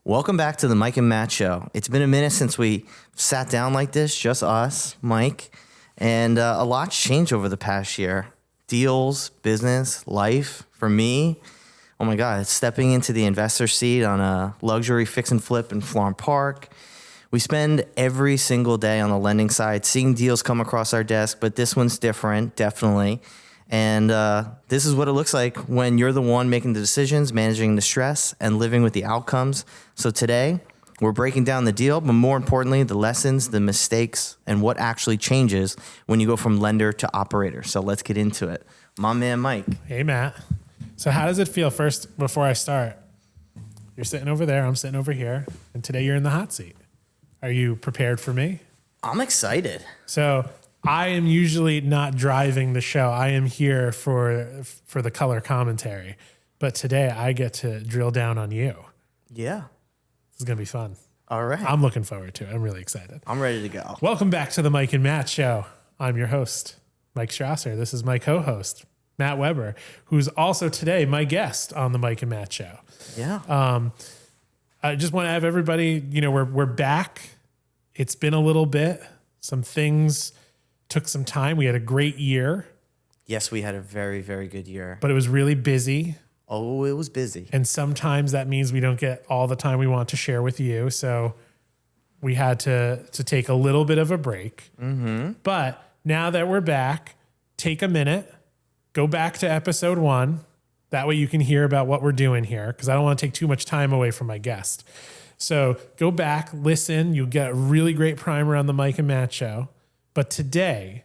Welcome back to the Mike and Matt Show. It's been a minute since we sat down like this, just us, Mike, and a lot's changed over the past year. Deals, business, life. For me, oh my God, stepping into the investor seat on a luxury fix and flip in Florham Park. We spend every single day on the lending side seeing deals come across our desk, but this one's different, definitely. And this is what it looks like when you're the one making the decisions, managing the stress, and living with the outcomes. So today, we're breaking down the deal, but more importantly, the lessons, the mistakes, and what actually changes when you go from lender to operator. So let's get into it. My man, Mike. Hey, Matt. So how does it feel first before I start? You're sitting over there, I'm sitting over here, and today you're in the hot seat. Are you prepared for me? I'm excited. So I am usually not driving the show. I am here for the color commentary. But today I get to drill down on you. Yeah. This is going to be fun. All right. I'm looking forward to it. I'm really excited. I'm ready to go. Welcome back to the Mike and Matt Show. I'm your host, Mike Strasser. This is my co-host, Matt Weber, who's also today my guest on the Mike and Matt Show. Yeah. I just want to have everybody, we're back. It's been a little bit. Some things took some time. We had a great year. Yes, we had a very, very good year. But it was really busy. Oh, it was busy. And sometimes that means we don't get all the time we want to share with you. So we had to take a little bit of a break. Mm-hmm. But now that we're back, take a minute, go back to episode 1. That way you can hear about what we're doing here, because I don't want to take too much time away from my guest. So go back, listen. You'll get a really great primer on the Mike and Matt Show. But today,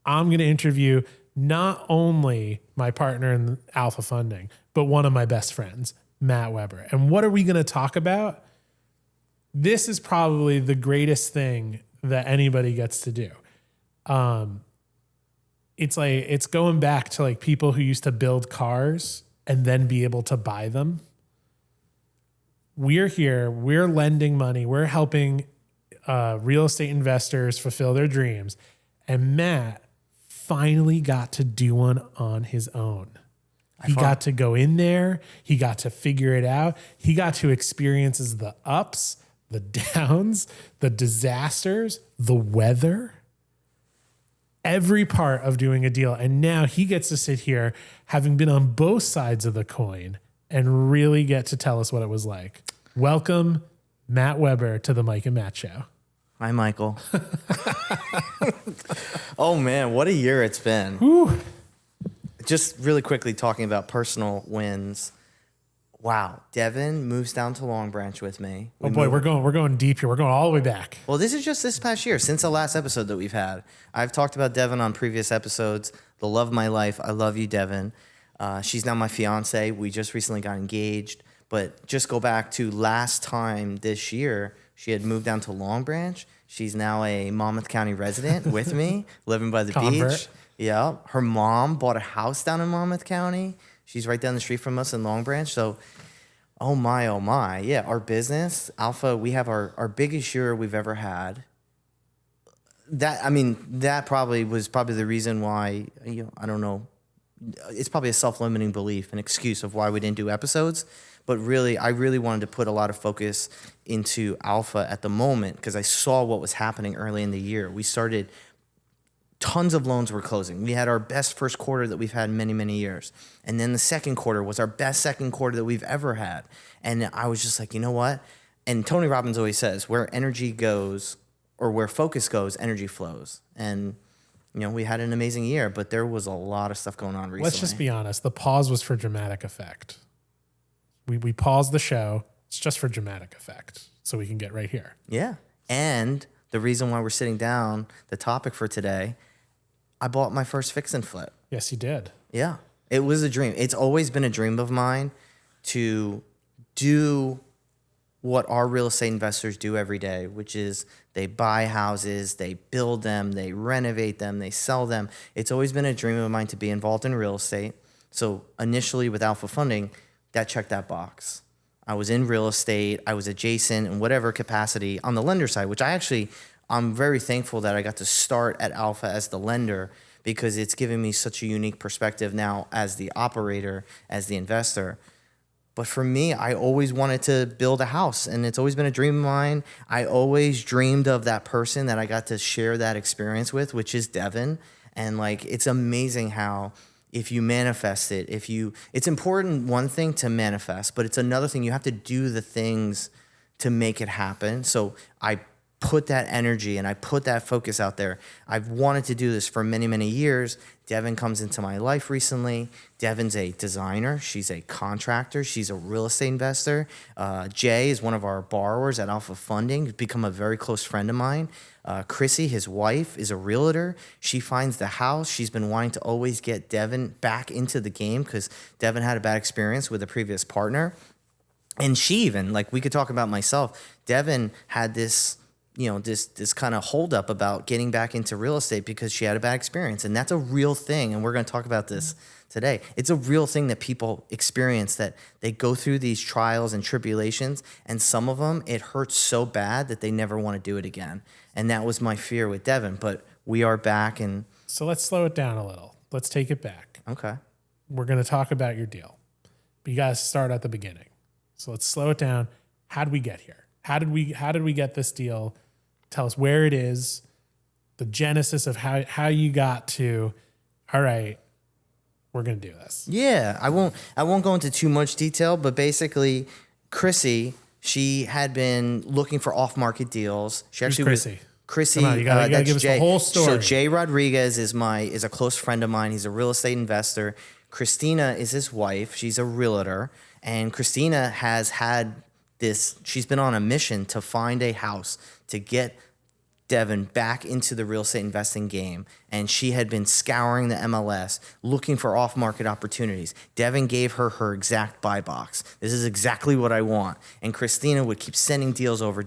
I'm going to interview not only my partner in Alpha Funding, but one of my best friends, Matt Weber. And what are we going to talk about? This is probably the greatest thing that anybody gets to do. It's going back to like people who used to build cars and then be able to buy them. We're here, we're lending money, we're helping real estate investors fulfill their dreams. And Matt finally got to do one on his own. He got to go in there. He got to figure it out. He got to experience the ups, the downs, the disasters, the weather, every part of doing a deal. And now he gets to sit here having been on both sides of the coin and really get to tell us what it was like. Welcome, Matt Weber, to the Mike and Matt Show. Hi, Michael. Oh, man, what a year it's been. Whew. Just really quickly talking about personal wins. Wow, Devin moves down to Long Branch with me. We're going deep here. We're going all the way back. Well, this is just this past year, since the last episode that we've had. I've talked about Devin on previous episodes. The love of my life. I love you, Devin. She's now my fiance. We just recently got engaged. But just go back to last time this year, she had moved down to Long Branch. She's now a Monmouth County resident with me, living by the beach. Yeah. Her mom bought a house down in Monmouth County. She's right down the street from us in Long Branch. So, oh my. Yeah, our business, Alpha, we have our biggest year we've ever had. That probably was the reason why, I don't know. It's probably a self-limiting belief, an excuse of why we didn't do episodes. But really, I really wanted to put a lot of focus into Alpha at the moment because I saw what was happening early in the year. We started, tons of loans were closing. We had our best first quarter that we've had in many, many years. And then the second quarter was our best second quarter that we've ever had. And I was just like, you know what? And Tony Robbins always says, where energy goes or where focus goes, energy flows. And we had an amazing year, but there was a lot of stuff going on recently. Let's just be honest. The pause was for dramatic effect. We paused the show. It's just for dramatic effect, so we can get right here. Yeah. And the reason why we're sitting down, the topic for today, I bought my first fix and flip. Yes, you did. Yeah. It was a dream. It's always been a dream of mine to do what our real estate investors do every day, which is they buy houses, they build them, they renovate them, they sell them. It's always been a dream of mine to be involved in real estate. So initially with Alpha Funding, that checked that box. I was in real estate. I was adjacent in whatever capacity on the lender side, which I'm very thankful that I got to start at Alpha as the lender because it's given me such a unique perspective now as the operator, as the investor. But for me, I always wanted to build a house, and it's always been a dream of mine. I always dreamed of that person that I got to share that experience with, which is Devin. And like, it's amazing how if you manifest it, it's important, one thing to manifest, but it's another thing, you have to do the things to make it happen. So I put that energy and I put that focus out there. I've wanted to do this for many, many years. Devin comes into my life recently. Devin's a designer. She's a contractor. She's a real estate investor. Jay is one of our borrowers at Alpha Funding. He's become a very close friend of mine. Chrissy, his wife, is a realtor. She finds the house. She's been wanting to always get Devin back into the game because Devin had a bad experience with a previous partner. And she even, like, we could talk about myself. Devin had this kind of hold up about getting back into real estate because she had a bad experience. And that's a real thing. And we're going to talk about this today. It's a real thing that people experience, that they go through these trials and tribulations. And some of them, it hurts so bad that they never want to do it again. And that was my fear with Devin. But we are back. And so let's slow it down a little. Let's take it back. Okay. We're going to talk about your deal. But you got to start at the beginning. So let's slow it down. How did we get here? How did we get this deal? Tell us where it is, the genesis of how you got to, all right, we're going to do this. Yeah, I won't go into too much detail, but basically Chrissy, she had been looking for off-market deals. She actually Who's Chrissy? Chrissy, Come on, you gotta give us the whole story. So Jay Rodriguez is a close friend of mine. He's a real estate investor. Christina is his wife. She's a realtor. And Christina has had she's been on a mission to find a house to get Devin back into the real estate investing game. And she had been scouring the MLS, looking for off-market opportunities. Devin gave her exact buy box. This is exactly what I want. And Christina would keep sending deals over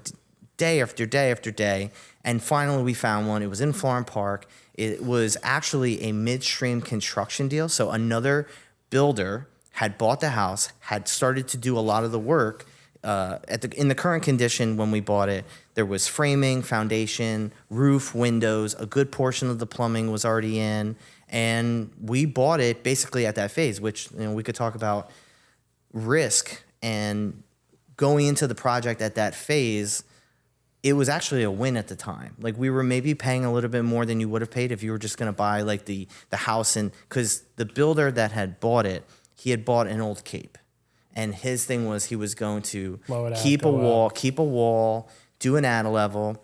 day after day after day. And finally we found one. It was in Florham Park. It was actually a midstream construction deal. So another builder had bought the house, had started to do a lot of the work. In the current condition when we bought it, there was framing, foundation, roof, windows. A good portion of the plumbing was already in. And we bought it basically at that phase, which we could talk about risk. And going into the project at that phase, it was actually a win at the time. Like, we were maybe paying a little bit more than you would have paid if you were just going to buy like the house. And because the builder that had bought it, he had bought an old Cape. And his thing was he was going to keep a wall, do an attic level.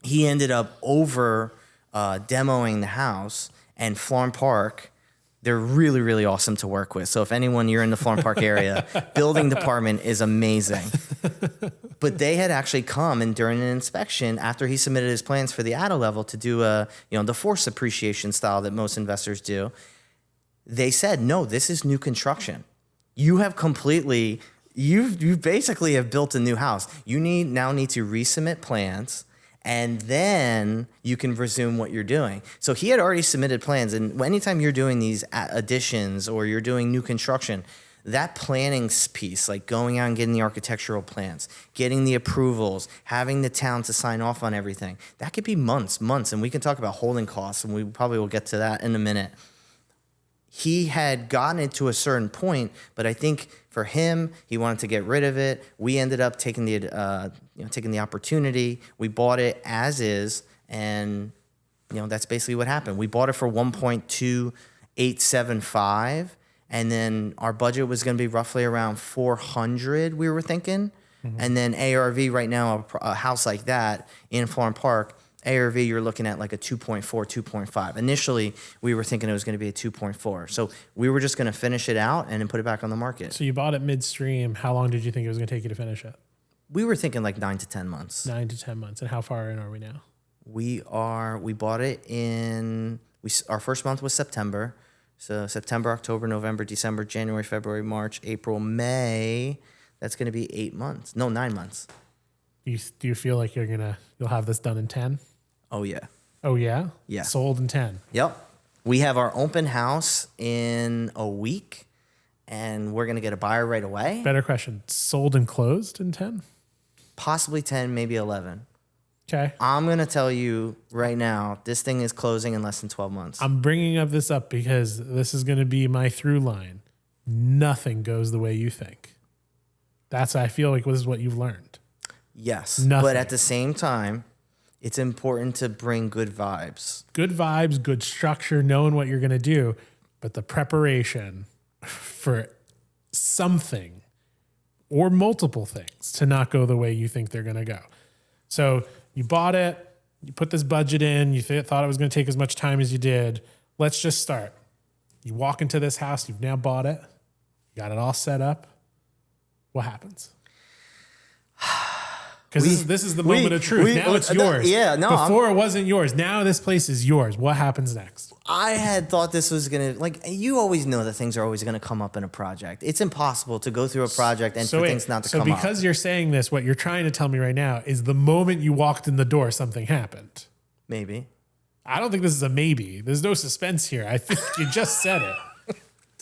He ended up over demoing the house. And Florham Park, they're really, really awesome to work with. So if you're in the Florham Park area, building department is amazing. But they had actually come, and during an inspection, after he submitted his plans for the attic level to do the force appreciation style that most investors do, they said, no, this is new construction. You basically have built a new house. You now need to resubmit plans, and then you can resume what you're doing. So he had already submitted plans, and anytime you're doing these additions or you're doing new construction, that planning piece, like going out and getting the architectural plans, getting the approvals, having the town to sign off on everything, that could be months, and we can talk about holding costs, and we probably will get to that in a minute. He had gotten it to a certain point, but I think for him, he wanted to get rid of it. We ended up taking the opportunity. We bought it as is, and that's basically what happened. We bought it for $1.2875, and then our budget was going to be roughly around $400. We were thinking, and then ARV right now, a house like that in Florham Park, ARV, you're looking at like a 2.4, 2.5. Initially, we were thinking it was going to be a 2.4. So we were just going to finish it out and then put it back on the market. So you bought it midstream. How long did you think it was going to take you to finish it? We were thinking like 9 to 10 months. 9 to 10 months. And how far in are we now? We bought it our first month was September. So September, October, November, December, January, February, March, April, May. That's going to be 8 months. No, 9 months. Do you feel like you'll have this done in 10? Oh, yeah. Oh, yeah? Yeah. Sold in 10. Yep. We have our open house in a week, and we're going to get a buyer right away. Better question. Sold and closed in 10? Possibly 10, maybe 11. Okay. I'm going to tell you right now, this thing is closing in less than 12 months. I'm bringing this up because this is going to be my through line. Nothing goes the way you think. That's, I feel like, was what you've learned. Yes. Nothing. But at the same time, it's important to bring good vibes. Good vibes, good structure, knowing what you're going to do, but the preparation for something or multiple things to not go the way you think they're going to go. So you bought it, you put this budget in, you thought it was going to take as much time as you did. Let's just start. You walk into this house, you've now bought it, you got it all set up. What happens? Because this is the moment of truth. Now it's yours. Before it wasn't yours. Now this place is yours. What happens next? I had thought this was going to, like, you always know that things are always going to come up in a project. It's impossible to go through a project and for things not to come up. So because you're saying this, what you're trying to tell me right now is the moment you walked in the door, something happened. Maybe. I don't think this is a maybe. There's no suspense here. I think you just said it.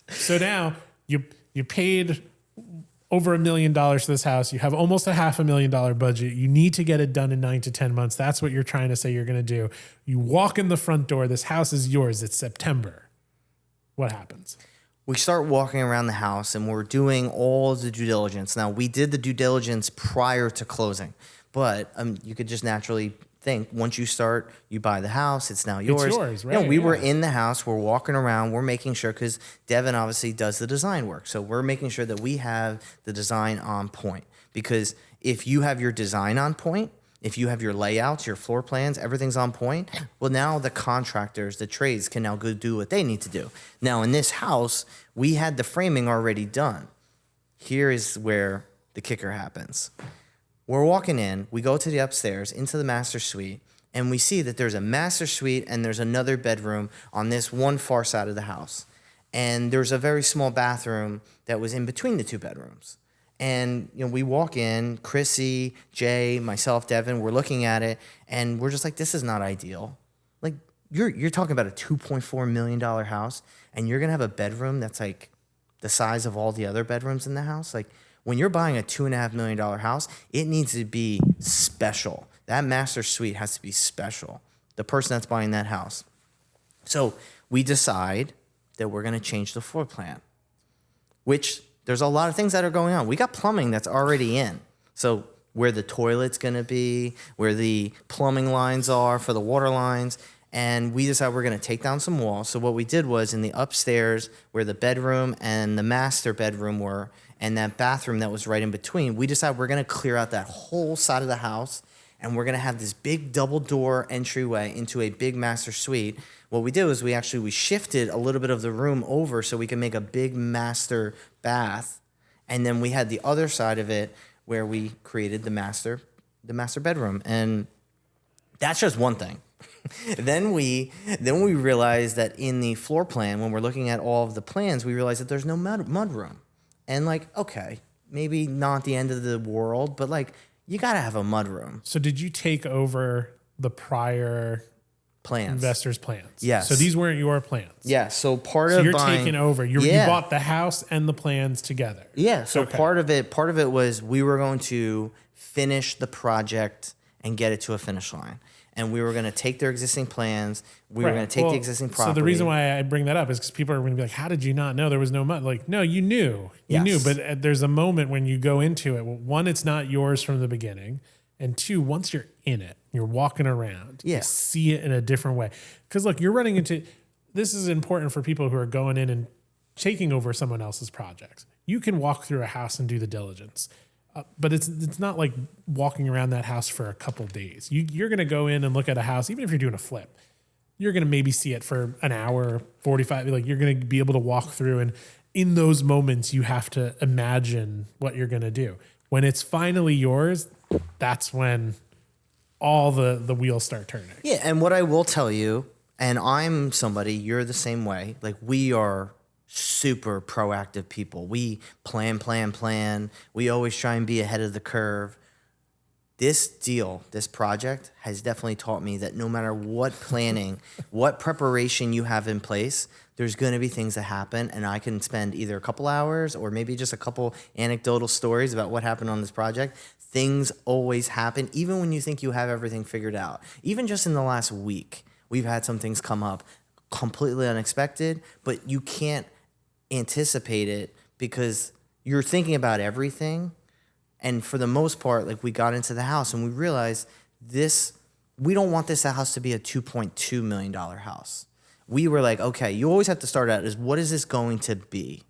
So now you paid over $1 million for this house. You have almost a $500,000 budget. You need to get it done in 9 to 10 months. That's what you're trying to say you're going to do. You walk in the front door. This house is yours. It's September. What happens? We start walking around the house and we're doing all the due diligence. Now, we did the due diligence prior to closing, but you could just naturally think once you start, you buy the house, it's now yours. It's yours, right? We were in the house, we're walking around, we're making sure, because Devin obviously does the design work. So we're making sure that we have the design on point. Because if you have your design on point, if you have your layouts, your floor plans, everything's on point, well, now the contractors, the trades can now go do what they need to do. Now, in this house, we had the framing already done. Here is where the kicker happens. We're walking in, we go to the upstairs, into the master suite, and we see that there's a master suite and there's another bedroom on this one far side of the house. And there's a very small bathroom that was in between the two bedrooms. And we walk in, Chrissy, Jay, myself, Devin, we're looking at it, and we're just like, this is not ideal. Like, you're talking about a $2.4 million house, and you're going to have a bedroom that's like the size of all the other bedrooms in the house? Like, when you're buying a $2.5 million house, it needs to be special. That master suite has to be special, the person that's buying that house. So we decide that we're going to change the floor plan, which there's a lot of things that are going on. We got plumbing that's already in. So where the toilet's going to be, where the plumbing lines are for the water lines, and we decided we're going to take down some walls. So what we did was in the upstairs where the bedroom and the master bedroom were, and that bathroom that was right in between, we decided we're going to clear out that whole side of the house, and we're going to have this big double door entryway into a big master suite. What we did was we shifted a little bit of the room over so we could make a big master bath, and then we had the other side of it where we created the master bedroom, and that's just one thing. Then we realized that in the floor plan, when we're looking at all of the plans, we realized that there's no mud room. And okay, maybe not the end of the world, but you got to have a mud room. So did you take over the prior plans, investors' plans? Yes. So these weren't your plans? Yeah. So you're taking over. You bought the house and the plans together. Yeah. So okay. Part of it was we were going to finish the project and get it to a finish line. And we were going to take their existing plans. We were going to take the existing property. So the reason why I bring that up is because people are going to be like, how did you not know there was no money? No, you knew. You knew. But there's a moment when you go into it. Well, one, it's not yours from the beginning. And two, once you're in it, you're walking around. You see it in a different way. Because look, you're running into, this is important for people who are going in and taking over someone else's projects. You can walk through a house and do the diligence. But it's not like walking around that house for a couple days. You're going to go in and look at a house, even if you're doing a flip. You're going to maybe see it for an hour, 45. You're going to be able to walk through, and in those moments, you have to imagine what you're going to do. When it's finally yours, that's when all the wheels start turning. Yeah, and what I will tell you, and I'm somebody, you're the same way. We are super proactive people. We plan. We always try and be ahead of the curve. This project has definitely taught me that no matter what planning, what preparation you have in place, there's going to be things that happen, and I can spend either a couple hours or maybe just a couple anecdotal stories about what happened on this project. Things always happen, even when you think you have everything figured out. Even just in the last week, we've had some things come up completely unexpected, but you can't anticipate it because you're thinking about everything, And for the most part, like we got into the house and we realized we don't want this house to be a $2.2 million house. We were like, okay, you always have to start out as what is this going to be?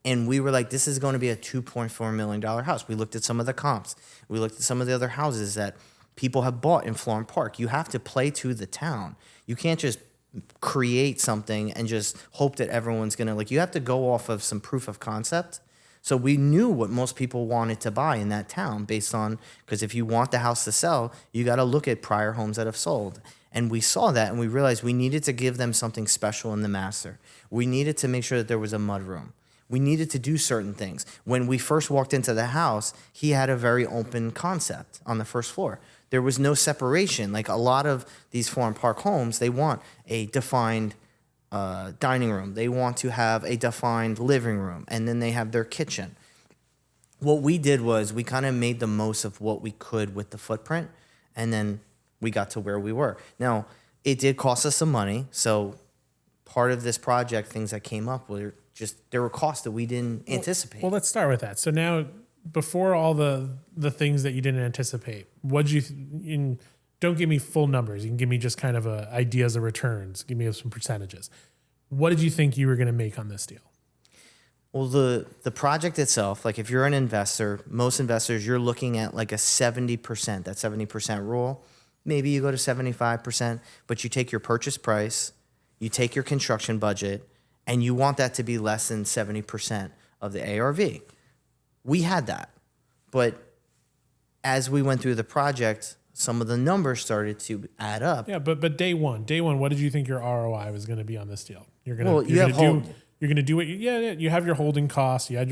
And we were like, this is going to be a $2.4 million house. We looked at some of the comps. We looked at some of the other houses that people have bought in Florham Park. You have to play to the town. You can't just create something and just hope that everyone's going to, like, you have to go off of some proof of concept. So we knew what most people wanted to buy in that town based on, because if you want the house to sell, you got to look at prior homes that have sold. And we saw that and we realized we needed to give them something special in the master. We needed to make sure that there was a mudroom. We needed to do certain things. When we first walked into the house, he had a very open concept on the first floor. There was no separation. Like a lot of these Florham Park homes, they want a defined dining room. They want to have a defined living room, and then they have their kitchen. What we did was we kind of made the most of what we could with the footprint, and then we got to where we were. Now, it did cost us some money, so part of this project, things that came up were just, there were costs that we didn't anticipate. Well, let's start with that. So now, before all the things that you didn't anticipate, what'd you, don't give me full numbers. You can give me just kind of ideas of returns. Give me some percentages. What did you think you were going to make on this deal? Well, the project itself, like if you're an investor, most investors, you're looking at like a 70%, that 70% rule. Maybe you go to 75%, but you take your purchase price, you take your construction budget, and you want that to be less than 70% of the ARV. We had that. But as we went through the project, some of the numbers started to add up. Yeah, but day one, what did you think your ROI was going to be on this deal? You're going to do what you have your holding costs, you had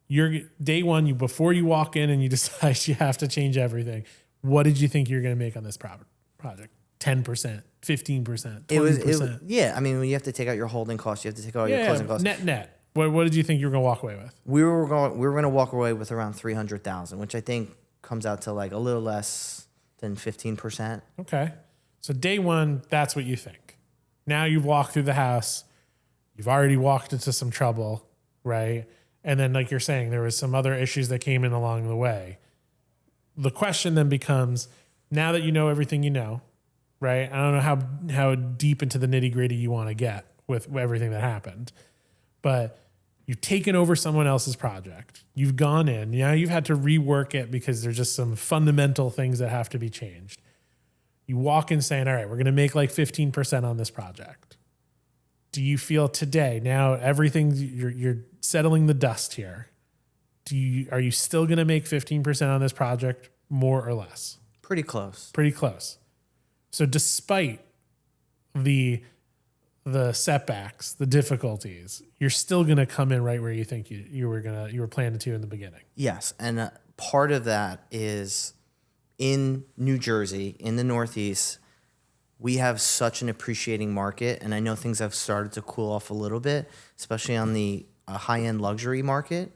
your day one, before you walk in and you decide you have to change everything. What did you think you're going to make on this project? 10%, 15%, 20%? Yeah, I mean, when you have to take out your holding costs, you have to take out your closing costs. Net. What did you think you were going to walk away with? We were going to walk away with around $300,000, which I think comes out to like a little less than 15%. Okay. So day one, that's what you think. Now you've walked through the house. You've already walked into some trouble, right? And then, like you're saying, there was some other issues that came in along the way. The question then becomes, now that you know everything you know, right? I don't know how deep into the nitty gritty you want to get with everything that happened, but you've taken over someone else's project. You've gone in. Now you've had to rework it because there's just some fundamental things that have to be changed. You walk in saying, all right, we're going to make like 15% on this project. Do you feel today, now everything, you're settling the dust here, are you still going to make 15% on this project, more or less? Pretty close. Pretty close. So despite the setbacks, the difficulties, you're still going to come in right where you think you were planning to in the beginning. Yes, and part of that is in New Jersey, in the Northeast, we have such an appreciating market, and I know things have started to cool off a little bit, especially on the high-end luxury market.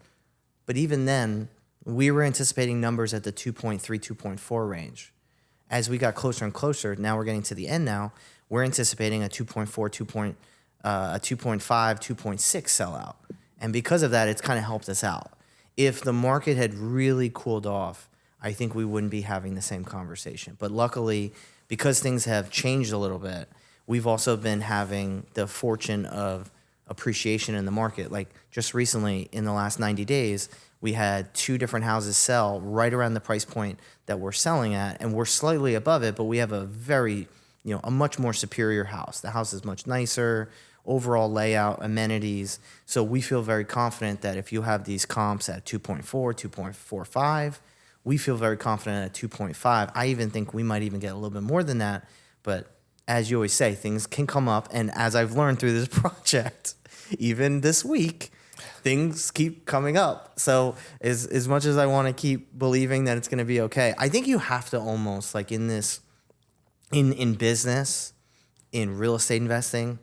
But even then, we were anticipating numbers at the 2.3, 2.4 range. As we got closer and closer, now we're getting to the end now, we're anticipating a 2.4, 2.5, 2.6 sellout. And because of that, it's kind of helped us out. If the market had really cooled off, I think we wouldn't be having the same conversation. But luckily, because things have changed a little bit, we've also been having the fortune of appreciation in the market. Like just recently, in the last 90 days, we had 2 different houses sell right around the price point that we're selling at, and we're slightly above it, but we have a much more superior house. The house is much nicer, overall layout, amenities. So we feel very confident that if you have these comps at 2.4, 2.45, we feel very confident at 2.5. I even think we might even get a little bit more than that. But as you always say, things can come up. And as I've learned through this project, even this week, things keep coming up. So as much as I want to keep believing that it's going to be okay, I think you have to almost, like in this, in business, in real estate investing,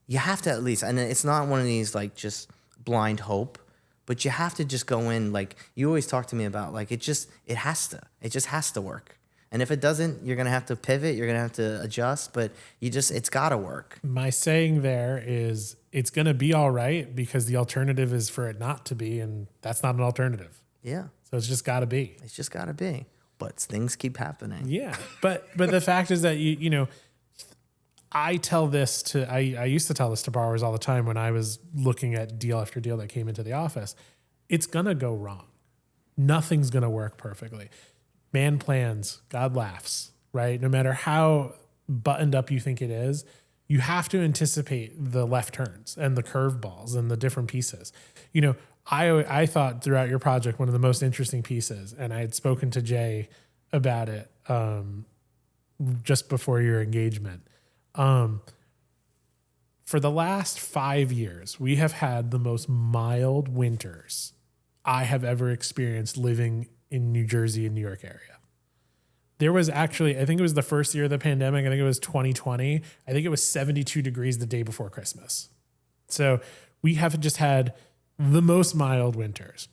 you have to at least, and it's not one of these like just blind hope, but you have to just go in, like you always talk to me about, like it just has to work. And if it doesn't, you're going to have to pivot, you're going to have to adjust, but it's got to work. My saying there is it's going to be all right because the alternative is for it not to be, and that's not an alternative. Yeah. So it's just got to be. It's just got to be. But things keep happening. Yeah. But the fact is that, you know, I used to tell this to borrowers all the time when I was looking at deal after deal that came into the office. It's going to go wrong. Nothing's going to work perfectly. Man plans, God laughs, right? No matter how buttoned up you think it is, you have to anticipate the left turns and the curveballs and the different pieces. You know, I thought throughout your project, one of the most interesting pieces, and I had spoken to Jay about it just before your engagement. For the last 5 years, we have had the most mild winters I have ever experienced living in New Jersey and New York area. There was actually, I think it was the first year of the pandemic. I think it was 2020. I think it was 72 degrees the day before Christmas. So we have just had the most mild winters.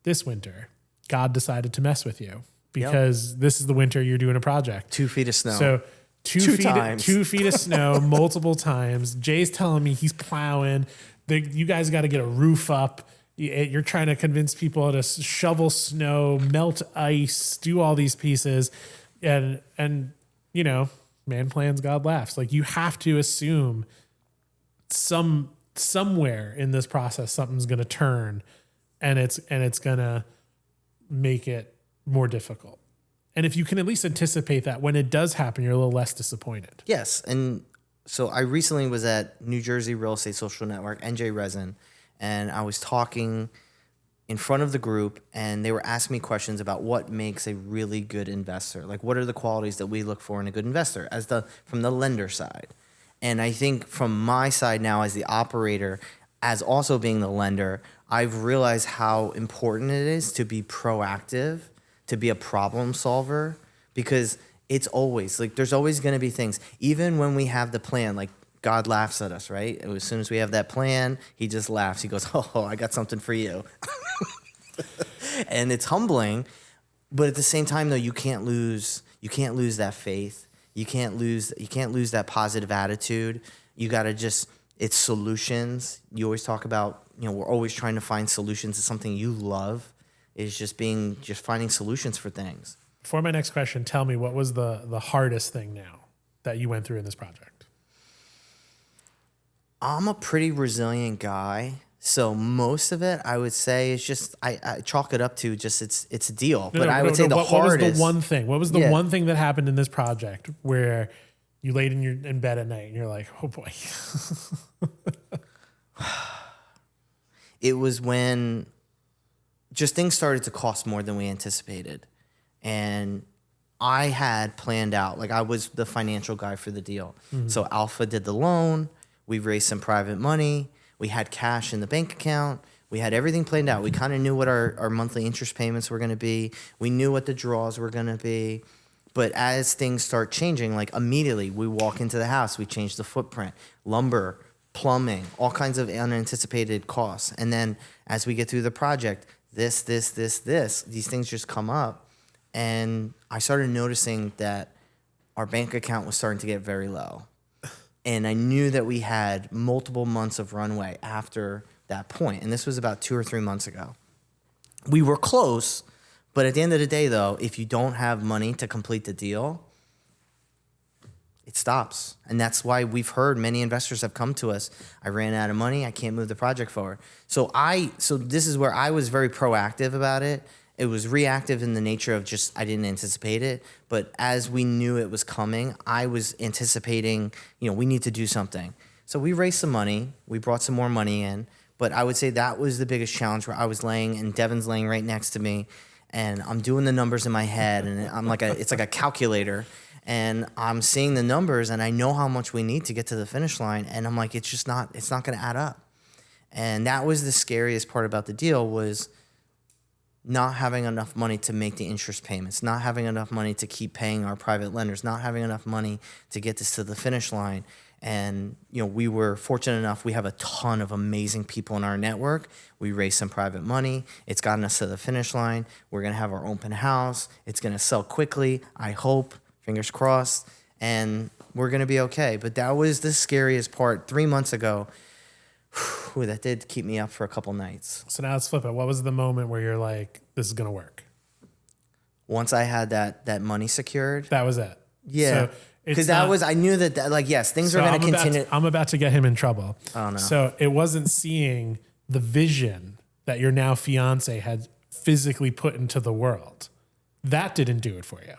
This winter, God decided to mess with you because this is the winter you're doing a project. 2 feet of snow. So Two times. 2 feet of snow multiple times. Jay's telling me he's plowing. You guys got to get a roof up. You're trying to convince people to shovel snow, melt ice, do all these pieces. And you know, man plans, God laughs. Like, you have to assume somewhere in this process something's going to turn, and it's going to make it more difficult. And if you can at least anticipate that when it does happen, you're a little less disappointed. Yes. And so I recently was at New Jersey Real Estate Social Network, NJ Resin, and I was talking in front of the group, and they were asking me questions about what makes a really good investor. Like, what are the qualities that we look for in a good investor from the lender side? And I think from my side now as the operator, as also being the lender, I've realized how important it is to be proactive, to be a problem solver, because it's always like, there's always going to be things, even when we have the plan, like God laughs at us, right? As soon as we have that plan, he just laughs. He goes, oh, I got something for you. And it's humbling, but at the same time though, you can't lose that faith. You can't lose that positive attitude. You got to it's solutions. You always talk about, we're always trying to find solutions to something you love. Is just finding solutions for things. For my next question, tell me, what was the hardest thing now that you went through in this project? I'm a pretty resilient guy, so most of it I would say is just I chalk it up to just it's a deal. I would say the hardest. What was the one thing? What was the one thing that happened in this project where you laid in bed at night and you're like, oh boy? It was when just things started to cost more than we anticipated. And I had planned out, like I was the financial guy for the deal. Mm-hmm. So Alpha did the loan. We raised some private money. We had cash in the bank account. We had everything planned out. We kind of knew what our monthly interest payments were going to be. We knew what the draws were going to be. But as things start changing, like immediately we walk into the house, we change the footprint, lumber, plumbing, all kinds of unanticipated costs. And then as we get through the project, these things just come up. And I started noticing that our bank account was starting to get very low. And I knew that we had multiple months of runway after that point. And this was about 2 or 3 months ago. We were close, but at the end of the day, though, if you don't have money to complete the deal, it stops. And that's why we've heard many investors have come to us. I ran out of money. I can't move the project forward. So this is where I was very proactive about it. It was reactive in the nature of just I didn't anticipate it. But as we knew it was coming, I was anticipating, we need to do something. So we raised some money. We brought some more money in. But I would say that was the biggest challenge, where I was laying and Devin's laying right next to me. And I'm doing the numbers in my head. And I'm it's like a calculator. And I'm seeing the numbers and I know how much we need to get to the finish line. And I'm like, it's not going to add up. And that was the scariest part about the deal, was not having enough money to make the interest payments, not having enough money to keep paying our private lenders, not having enough money to get this to the finish line. And, we were fortunate enough. We have a ton of amazing people in our network. We raised some private money. It's gotten us to the finish line. We're going to have our open house. It's going to sell quickly, I hope, fingers crossed, and we're going to be okay. But that was the scariest part. 3 months ago, Ooh, that did keep me up for a couple nights. So now let's flip it. What was the moment where you're like, this is going to work? Once I had that money secured. That was it. Yeah. So Because I knew that like, yes, things are going to continue. I'm about to get him in trouble. Oh, no. So it wasn't seeing the vision that your now fiance had physically put into the world. That didn't do it for you.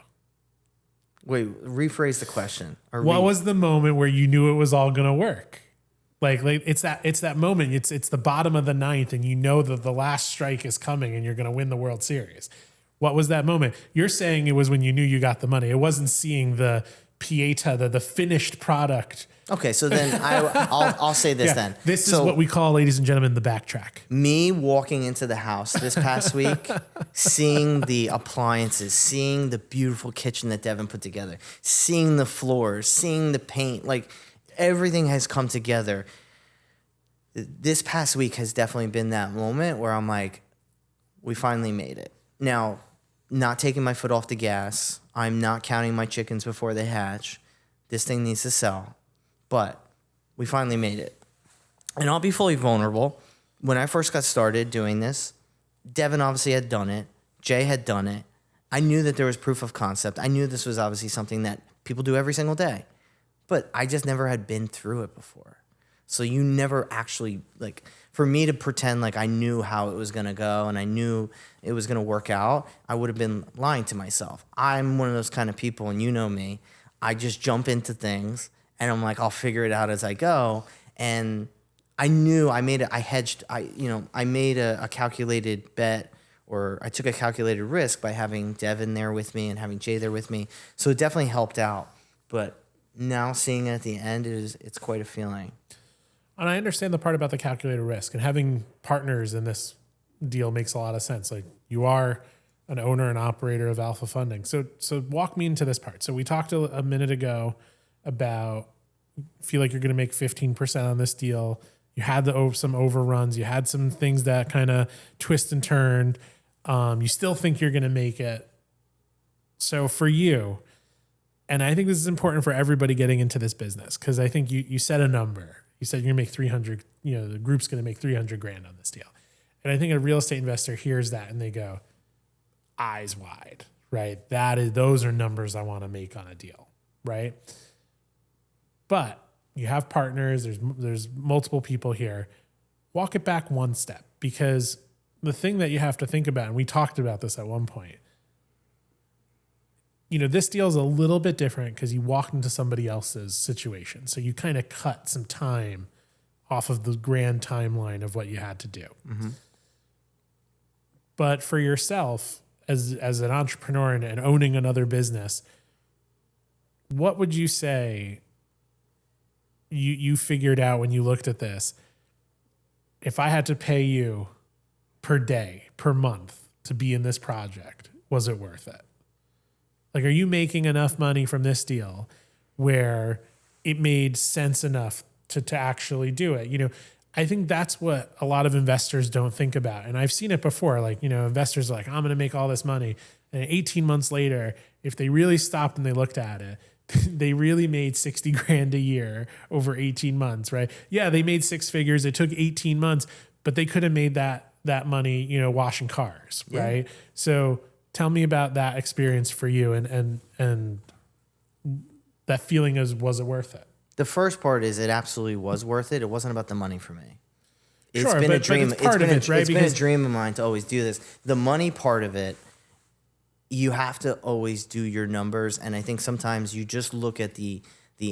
Wait, rephrase the question. What was the moment where you knew it was all going to work? Like it's that moment. It's the bottom of the ninth, and you know that the last strike is coming, and you're going to win the World Series. What was that moment? You're saying it was when you knew you got the money. It wasn't seeing the pieta, the finished product. Okay, so then I'll say this then. This is what we call, ladies and gentlemen, the backtrack. Me walking into the house this past week, seeing the appliances, seeing the beautiful kitchen that Devin put together, seeing the floors, seeing the paint, like everything has come together. This past week has definitely been that moment where I'm like, we finally made it. Now, not taking my foot off the gas. I'm not counting my chickens before they hatch. This thing needs to sell. But we finally made it. And I'll be fully vulnerable. When I first got started doing this, Devin obviously had done it. Jay had done it. I knew that there was proof of concept. I knew this was obviously something that people do every single day. But I just never had been through it before. So you never actually, like, for me to pretend like I knew how it was going to go and I knew it was going to work out, I would have been lying to myself. I'm one of those kind of people, and you know me. I just jump into things, and I'm like, I'll figure it out as I go. And I knew I made it. I made a calculated bet, or I took a calculated risk by having Devin there with me and having Jay there with me. So it definitely helped out. But now seeing it at the end, it's quite a feeling. And I understand the part about the calculated risk, and having partners in this deal makes a lot of sense. Like, you are an owner and operator of Alpha Funding. So walk me into this part. So we talked a minute ago about feel like you're going to make 15% on this deal. You had some overruns. You had some things that kind of twist and turned. You still think you're going to make it. So for you, and I think this is important for everybody getting into this business, because I think you set a number. You said you're going to make 300, the group's going to make 300 grand on this deal. And I think a real estate investor hears that and they go, eyes wide, right? Those are numbers I want to make on a deal, right? But you have partners, there's multiple people here. Walk it back one step, because the thing that you have to think about, and we talked about this at one point, this deal is a little bit different because you walked into somebody else's situation. So you kind of cut some time off of the grand timeline of what you had to do. Mm-hmm. But for yourself, as an entrepreneur and owning another business, what would you say you figured out when you looked at this? If I had to pay you per day, per month to be in this project, was it worth it? Like, are you making enough money from this deal where it made sense enough to actually do it? I think that's what a lot of investors don't think about. And I've seen it before. Like, investors are like, I'm going to make all this money. And 18 months later, if they really stopped and they looked at it, they really made 60 grand a year over 18 months, right? Yeah, they made six figures. It took 18 months, but they could have made that money, washing cars, right? Yeah. So tell me about that experience for you and that feeling was it worth it? The first part is it absolutely was worth it. It wasn't about the money for me. It's sure, been but, a dream. But it's part of it, right? It's been a dream of mine to always do this. The money part of it, you have to always do your numbers. And I think sometimes you just look at the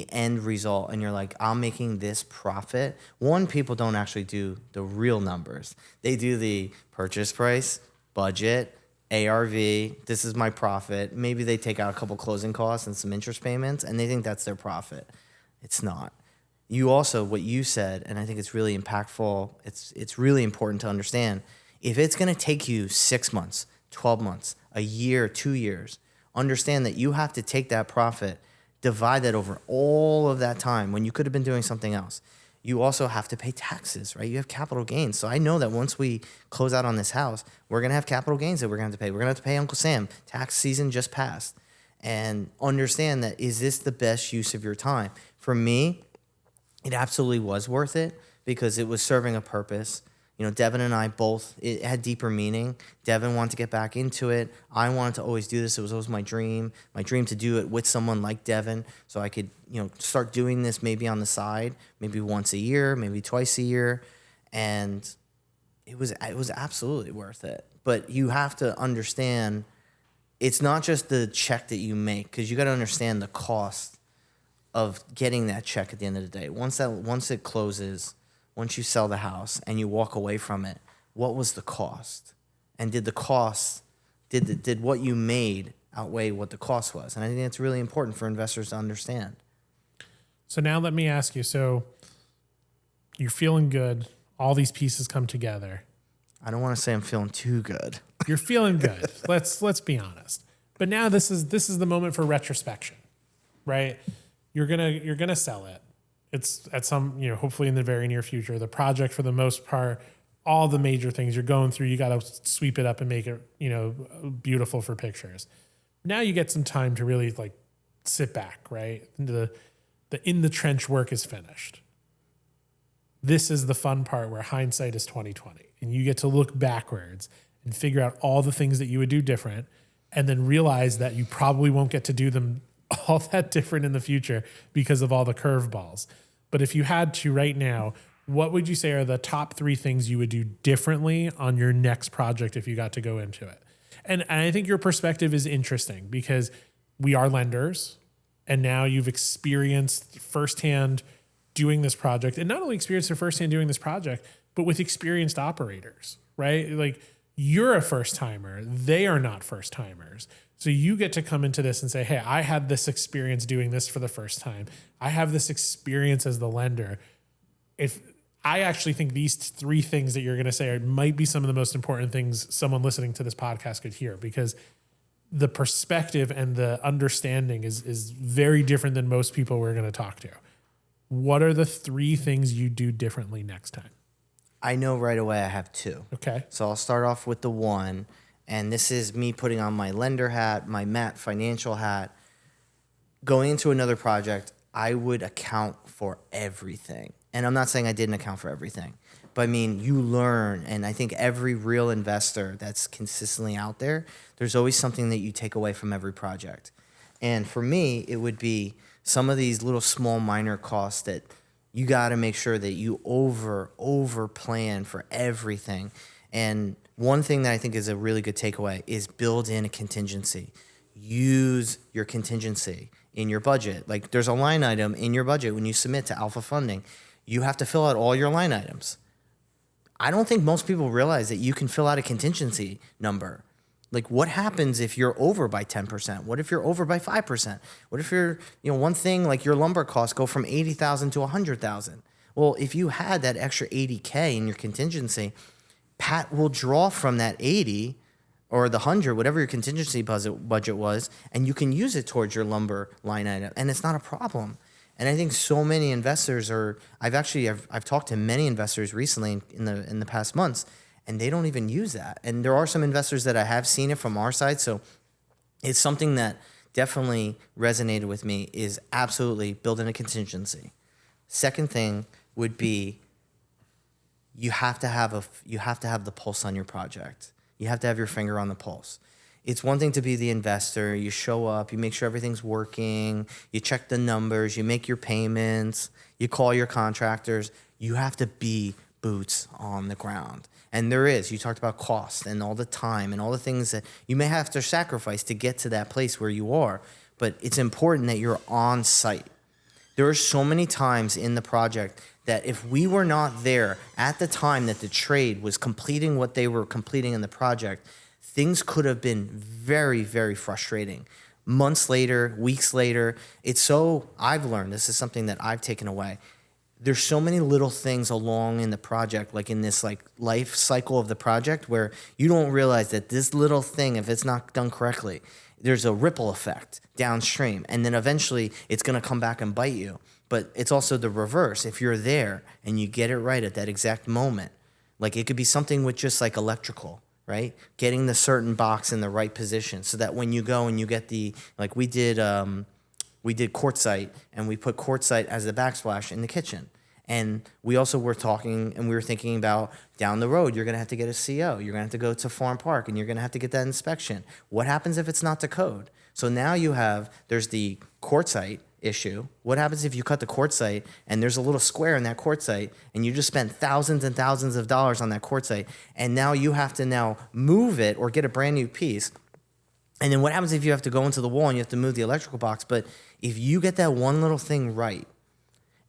end result and you're like, I'm making this profit. One, people don't actually do the real numbers. They do the purchase price, budget, ARV, this is my profit. Maybe they take out a couple closing costs and some interest payments, and they think that's their profit. It's not. You also, what you said, and I think it's really impactful, it's really important to understand, if it's going to take you 6 months, 12 months, a year, 2 years, understand that you have to take that profit, divide that over all of that time when you could have been doing something else. You also have to pay taxes, right? You have capital gains. So I know that once we close out on this house, we're going to have capital gains that we're going to have to pay. We're going to have to pay Uncle Sam. Tax season just passed. And understand that, is this the best use of your time? For me, it absolutely was worth it because it was serving a purpose. You know, Devin and I both, it had deeper meaning. Devin wanted to get back into it. I wanted to always do this. It was always my dream to do it with someone like Devin, so I could, you know, start doing this maybe on the side, maybe once a year, maybe twice a year. And it was absolutely worth it. But you have to understand, it's not just the check that you make, because you got to understand the cost of getting that check at the end of the day. Once it closes, once you sell the house and you walk away from it, what was the cost? And did what you made outweigh what the cost was? And I think that's really important for investors to understand. So now let me ask you, so you're feeling good, all these pieces come together. I don't want to say I'm feeling too good. You're feeling good. Let's be honest. But now this is the moment for retrospection, right? You're gonna sell it. It's at some, you know, hopefully in the very near future. The project, for the most part, all the major things you're going through, you got to sweep it up and make it, you know, beautiful for pictures. Now you get some time to really like sit back, right? The in the trench work is finished. This is the fun part where hindsight is 20/20, and you get to look backwards and figure out all the things that you would do different, and then realize that you probably won't get to do them all that different in the future because of all the curveballs. But if you had to right now, what would you say are the top 3 things you would do differently on your next project if you got to go into it? And I think your perspective is interesting because we are lenders, and now you've experienced firsthand doing this project, and not only experienced it firsthand doing this project, but with experienced operators, right? Like, you're a first timer. They are not first timers. So you get to come into this and say, hey, I had this experience doing this for the first time. I have this experience as the lender. If I actually think these 3 things that you're going to say might be some of the most important things someone listening to this podcast could hear, because the perspective and the understanding is very different than most people we're going to talk to. What are the 3 things you do differently next time? I know right away I have 2. Okay. So I'll start off with the 1, and this is me putting on my lender hat, my Matt financial hat. Going into another project, I would account for everything. And I'm not saying I didn't account for everything, but I mean, you learn. And I think every real investor that's consistently out there, there's always something that you take away from every project. And for me, it would be some of these little small minor costs that you got to make sure that you over plan for everything. And one thing that I think is a really good takeaway is build in a contingency. Use your contingency in your budget. Like, there's a line item in your budget when you submit to Alpha Funding. You have to fill out all your line items. I don't think most people realize that you can fill out a contingency number. Like, what happens if you're over by 10%? What if you're over by 5%? What if you're, one thing like your lumber costs go from $80,000 to $100,000? Well, if you had that extra $80K in your contingency, Pat will draw from that 80 or the 100, whatever your contingency budget was, and you can use it towards your lumber line item, and it's not a problem. And I think so many investors I've talked to many investors recently in the past months, and they don't even use that. And there are some investors that I have seen it from our side, so it's something that definitely resonated with me, is absolutely building a contingency. Second thing would be you have to have the pulse on your project. You have to have your finger on the pulse. It's one thing to be the investor. You show up, you make sure everything's working, you check the numbers, you make your payments, you call your contractors. You have to be boots on the ground. And you talked about cost and all the time and all the things that you may have to sacrifice to get to that place where you are. But it's important that you're on site. There are so many times in the project that if we were not there at the time that the trade was completing what they were completing in the project, things could have been very, very frustrating. Months later, weeks later, I've learned, this is something that I've taken away. There's so many little things along in the project, like in this life cycle of the project, where you don't realize that this little thing, if it's not done correctly, there's a ripple effect downstream, and then eventually it's going to come back and bite you. But it's also the reverse. If you're there and you get it right at that exact moment, like it could be something with just like electrical, right? Getting the certain box in the right position so that when you go and you get we did quartzite, and we put quartzite as the backsplash in the kitchen. And we also were talking and we were thinking about down the road, you're going to have to get a CO. You're going to have to go to Florham Park and you're going to have to get that inspection. What happens if it's not to code? So now there's the quartzite issue. What happens if you cut the quartzite and there's a little square in that quartzite and you just spent thousands and thousands of dollars on that quartzite and now you have to now move it or get a brand new piece? And then what happens if you have to go into the wall and you have to move the electrical box? But if you get that one little thing right,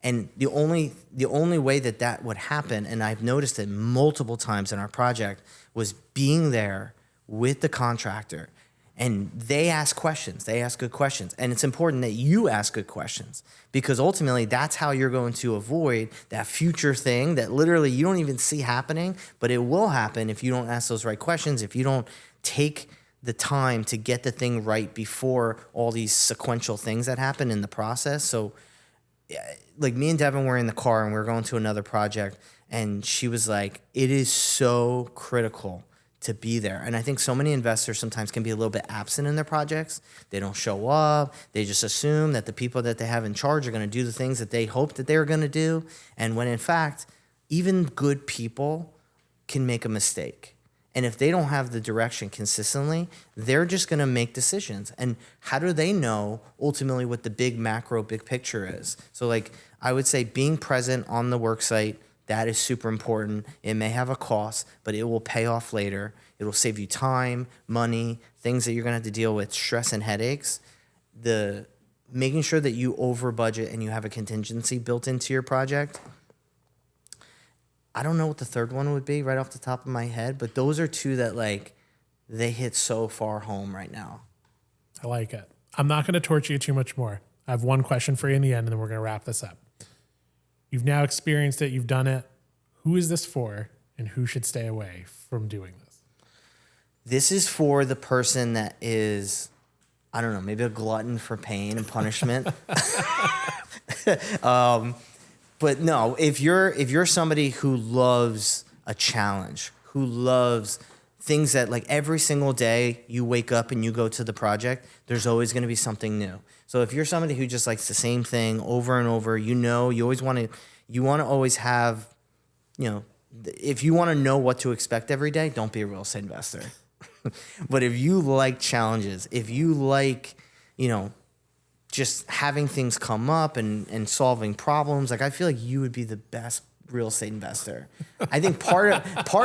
and the only way that would happen, and I've noticed it multiple times in our project, was being there with the contractor. And they ask questions. They ask good questions. And it's important that you ask good questions because ultimately that's how you're going to avoid that future thing that literally you don't even see happening, but it will happen if you don't ask those right questions, if you don't take the time to get the thing right before all these sequential things that happen in the process. So like me and Devin were in the car and we were going to another project and she was like, it is so critical to be there. And I think so many investors sometimes can be a little bit absent in their projects. They don't show up. They just assume that the people that they have in charge are going to do the things that they hope that they were going to do. And when in fact, even good people can make a mistake. And if they don't have the direction consistently, they're just going to make decisions. And how do they know ultimately what the big macro, big picture is? So like I would say being present on the work site, that is super important. It may have a cost, but it will pay off later. It will save you time, money, things that you're going to have to deal with, stress and headaches. The making sure that you over budget and you have a contingency built into your project. I don't know what the third one would be right off the top of my head, but those are two that like they hit so far home right now. I like it. I'm not going to torture you too much more. I have one question for you in the end, and then we're going to wrap this up. You've now experienced it. You've done it. Who is this for, and who should stay away from doing this? This is for the person that is, I don't know, maybe a glutton for pain and punishment. But no, if you're somebody who loves a challenge, who loves things that like every single day you wake up and you go to the project, there's always going to be something new. So if you're somebody who just likes the same thing over and over, you always want to always have, if you want to know what to expect every day, don't be a real estate investor. But if you like challenges, if you like, just having things come up and solving problems, like I feel like you would be the best real estate investor. I think part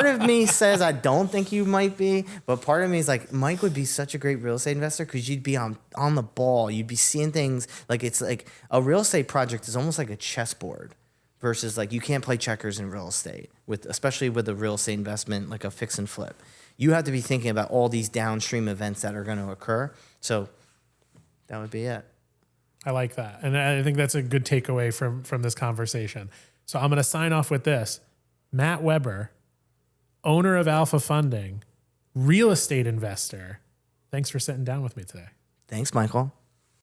of me says I don't think you might be, but part of me is like Mike would be such a great real estate investor because you'd be on the ball. You'd be seeing things like it's like a real estate project is almost like a chessboard versus like you can't play checkers in real estate especially with a real estate investment like a fix and flip. You have to be thinking about all these downstream events that are going to occur. So that would be it. I like that. And I think that's a good takeaway from this conversation. So I'm going to sign off with this. Matt Weber, owner of Alpha Funding, real estate investor. Thanks for sitting down with me today. Thanks, Michael.